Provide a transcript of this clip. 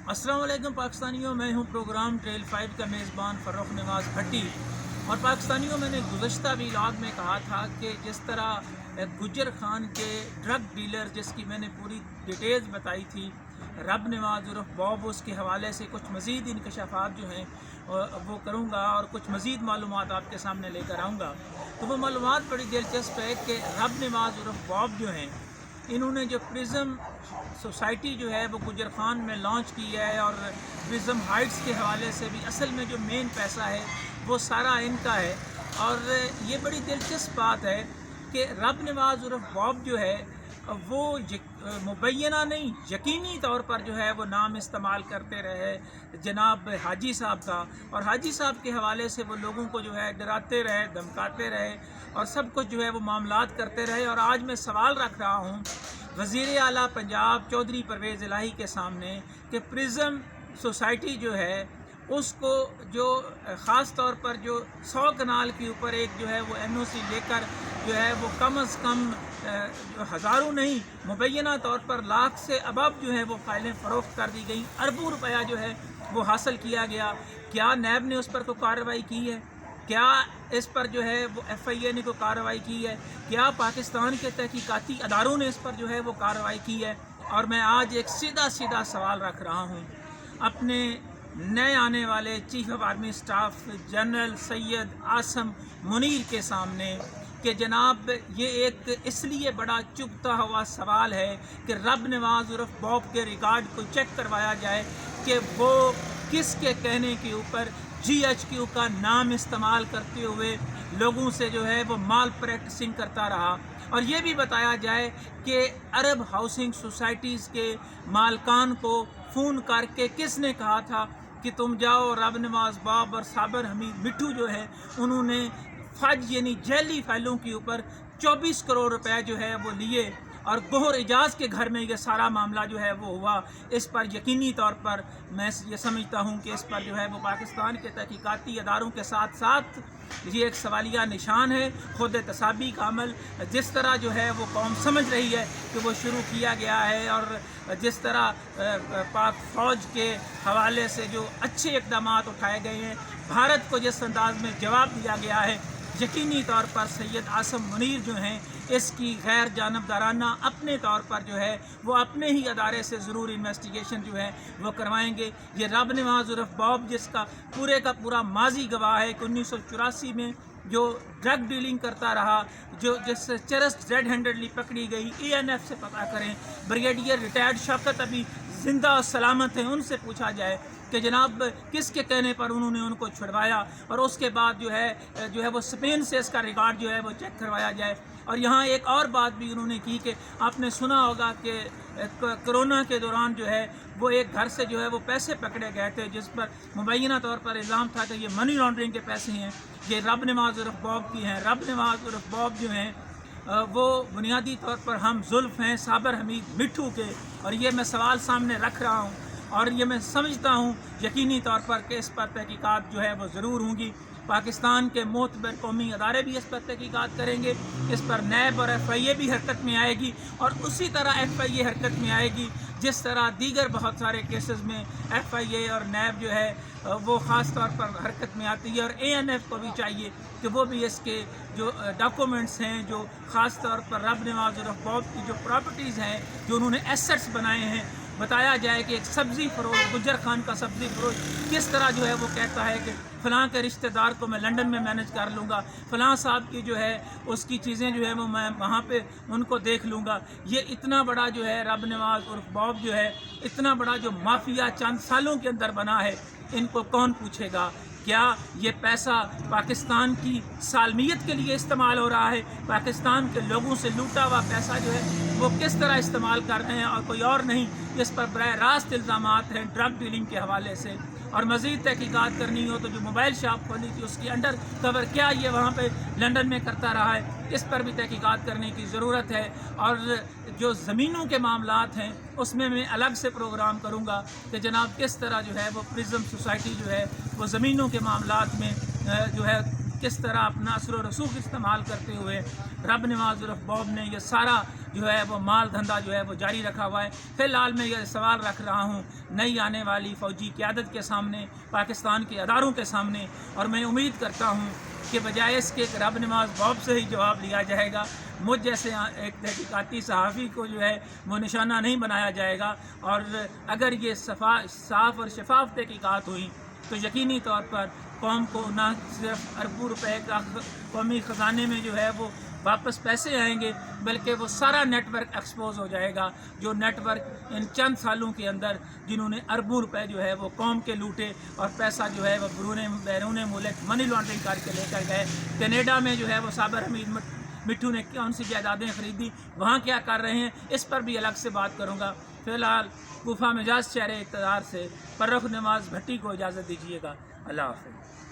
अस्सलाम वालेकुम पाकिस्तानियों, मैं हूं प्रोग्राम ट्रेल 5 का मेज़बान फ़र्रुख नवाज़ भट्टी। और पाकिस्तानियों, मैंने गुज़श्ता व्लॉग में कहा था कि जिस तरह गुज्जर खान के ड्रग डीलर, जिसकी मैंने पूरी डिटेल्स बताई थी, रब नवाज़ उर्फ बॉब, उसके हवाले से कुछ मज़ीद इंकशाफात जो हैं वो करूँगा और कुछ मज़ीद मालूमात आपके सामने लेकर आऊँगा। तो वो मालूमात बड़ी दिलचस्प है कि रब नवाज़ उर्फ बॉब जो हैं, इन्होंने जो प्रिज़म सोसाइटी जो है वो गुजर खान में लॉन्च की है, और प्रिज़म हाइट्स के हवाले से भी असल में जो मेन पैसा है वो सारा इनका है। और ये बड़ी दिलचस्प बात है कि रब नवाज़ उर्फ बॉब जो है वो मुबैना नहीं, यकीनी तौर पर जो है वो नाम इस्तेमाल करते रहे जनाब हाजी साहब का, और हाजी साहब के हवाले से वो लोगों को जो है डराते रहे, धमकाते रहे और सब कुछ जो है वो मामलात करते रहे। और आज मैं सवाल रख रहा हूँ वज़ीर आला पंजाब चौधरी परवेज़ इलाही के सामने कि प्रिज़म सोसाइटी जो है उसको जो ख़ास तौर पर जो 100 कनाल के ऊपर एक जो है वो NOC लेकर जो है वो कम अज़ कम हज़ारों नहीं, मुबैना तौर पर लाख से अबव जो है वो फ़ाइलें फ़रोख्त कर दी गई, अरबों रुपया जो है वो हासिल किया गया। क्या नैब ने उस पर कोई कार्रवाई की है? क्या इस पर जो है वो FIA ने कोई कार्रवाई की है? क्या पाकिस्तान के तहकीकाती अदारों ने इस पर जो है वो कार्रवाई की है? और मैं आज एक सीधा सवाल रख रहा हूँ अपने नए आने वाले chief of army staff general Syed Asim Munir के सामने कि जनाब ये एक इसलिए बड़ा चुभता हुआ सवाल है कि रब नवाज़ उर्फ बॉब के रिकॉर्ड को चेक करवाया जाए कि वो किसके कहने के ऊपर GHQ का नाम इस्तेमाल करते हुए लोगों से जो है वो माल प्रैक्टिसिंग करता रहा। और ये भी बताया जाए कि अरब हाउसिंग सोसाइटीज़ के मालकान को फ़ोन करके किसने कहा था कि तुम जाओ। रब नवाज़ बॉब और साबर हमीद मिट्टू जो है उन्होंने फज यानी जैली फाइलों के ऊपर 24 करोड़ रुपए जो है वो लिए, और गोहर एजाज के घर में ये सारा मामला जो है वो हुआ। इस पर यकीनी तौर पर मैं ये समझता हूँ कि इस पर जो है वो पाकिस्तान के तहकीकाती अदारों के साथ साथ ये एक सवालिया निशान है। खुद तसाबी का अमल जिस तरह जो है वो कौम समझ रही है कि वो शुरू किया गया है, और जिस तरह पाक फ़ौज के हवाले से जो अच्छे इक़दाम उठाए गए हैं, भारत को जिस अंदाज में जवाब दिया गया है, यकीनी तौर पर सैयद आसम मुनीर जो हैं इसकी गैर जानबदाराना अपने तौर पर जो है वो अपने ही अदारे से ज़रूर इन्वेस्टिगेशन जो है वो करवाएंगे। ये रब नवाज़ उर्फ बॉब जिसका पूरे का पूरा माजी गवाह है कि 1984 में जो ड्रग डीलिंग करता रहा, जो जिससे चरस रेड हैंडेडली पकड़ी गई, ANF से पता करें, ब्रिगेडियर रिटायर्ड शौकत अभी ज़िंदा और सलामत हैं, उनसे पूछा जाए कि जनाब किसके कहने पर उन्होंने उनको छुड़वाया। और उसके बाद जो है वो स्पेन से इसका रिकॉर्ड जो है वो चेक करवाया जाए। और यहाँ एक और बात भी उन्होंने की कि आपने सुना होगा कि कोरोना के दौरान जो है वो एक घर से जो है वो पैसे पकड़े गए थे, जिस पर मुबैना तौर पर इल्ज़ाम था कि ये मनी लॉन्ड्रिंग के पैसे हैं, ये रब नवाज़ उर्फ बॉब की हैं। रब नवाज़ उर्फ बॉब जो हैं वो बुनियादी तौर पर हम जुल्फ़ हैं साबर हमीद मिट्टू के। और ये मैं सवाल सामने रख रहा हूँ, और ये मैं समझता हूँ यकीनी तौर पर कि इस पर तहकीकात जो है वो ज़रूर होंगी। पाकिस्तान के मोतबर कौमी अदारे भी इस पर तहकीकात करेंगे, इस पर नैब और FIA भी हरकत में आएगी, और उसी तरह FIA हरकत में आएगी जिस तरह दीगर बहुत सारे केसेस में FIA और नैब जो है वो ख़ास तौर पर हरकत में आती है। और ANF को भी चाहिए कि वो भी इसके जो डॉक्यूमेंट्स हैं, जो ख़ास तौर पर रब नवाज़ उर्फ बॉब की जो प्रॉपर्टीज़ हैं, जो उन्होंने एसेट्स बनाए हैं, बताया जाए कि एक सब्ज़ी फरोश, गुज्जर खान का सब्ज़ी फरोश किस तरह जो है वो कहता है कि फ़लाँ के रिश्तेदार को मैं लंदन में मैनेज कर लूँगा, फ़लाँ साहब की जो है उसकी चीज़ें जो है वो मैं वहाँ पे उनको देख लूँगा। ये इतना बड़ा जो है रब नवाज़ उर्फ बॉब जो है, इतना बड़ा जो माफिया चंद सालों के अंदर बना है, इनको कौन पूछेगा? क्या ये पैसा पाकिस्तान की सालमियत के लिए इस्तेमाल हो रहा है? पाकिस्तान के लोगों से लूटा हुआ पैसा जो है वो किस तरह इस्तेमाल कर रहे हैं, और कोई और नहीं। इस पर बराह रास्त इल्ज़ामात हैं ड्रग डीलिंग के हवाले से। और मज़ीद तहकीकात करनी हो तो जो मोबाइल शॉप खोली थी उसकी अंडर कवर क्या ये वहाँ पे लंदन में करता रहा है, इस पर भी तहकीकात करने की ज़रूरत है। और जो ज़मीनों के मामलात हैं उसमें मैं अलग से प्रोग्राम करूँगा कि जनाब किस तरह जो है वो प्रिज़म सोसाइटी जो है वो ज़मीनों के मामलात में जो है किस तरह अपना असर व रसूख इस्तेमाल करते हुए रब नवाज़ उर्फ बॉब ने ये सारा جو ہے وہ مال دھندا جو ہے وہ جاری رکھا ہوا ہے۔ فی الحال میں یہ سوال رکھ رہا ہوں نئی آنے والی فوجی قیادت کے سامنے، پاکستان کے اداروں کے سامنے، اور میں امید کرتا ہوں کہ بجائے اس کے رب نواز باب سے ہی جواب لیا جائے گا، مجھ جیسے ایک تحقیقاتی صحافی کو جو ہے وہ نشانہ نہیں بنایا جائے گا۔ اور اگر یہ صاف اور شفاف تحقیقات ہوئی تو یقینی طور پر قوم کو نہ صرف اربوں روپے کا قومی خزانے میں جو ہے وہ واپس پیسے آئیں گے، بلکہ وہ سارا نیٹ ورک ایکسپوز ہو جائے گا، جو نیٹ ورک ان چند سالوں کے اندر جنہوں نے اربوں روپے جو ہے وہ قوم کے لوٹے اور پیسہ جو ہے وہ بیرون ملک منی لانڈرنگ کر کے لے کر گئے۔ کینیڈا میں جو ہے وہ صابر حمید مٹھو نے کون سی جائیدادیں خریدی، وہاں کیا کر رہے ہیں، اس پر بھی الگ سے بات کروں گا۔ فی الحال کوفہ مجاز شہر اقتدار سے فرخ نواز بھٹی کو اجازت دیجیے گا۔ اللہ حافظ۔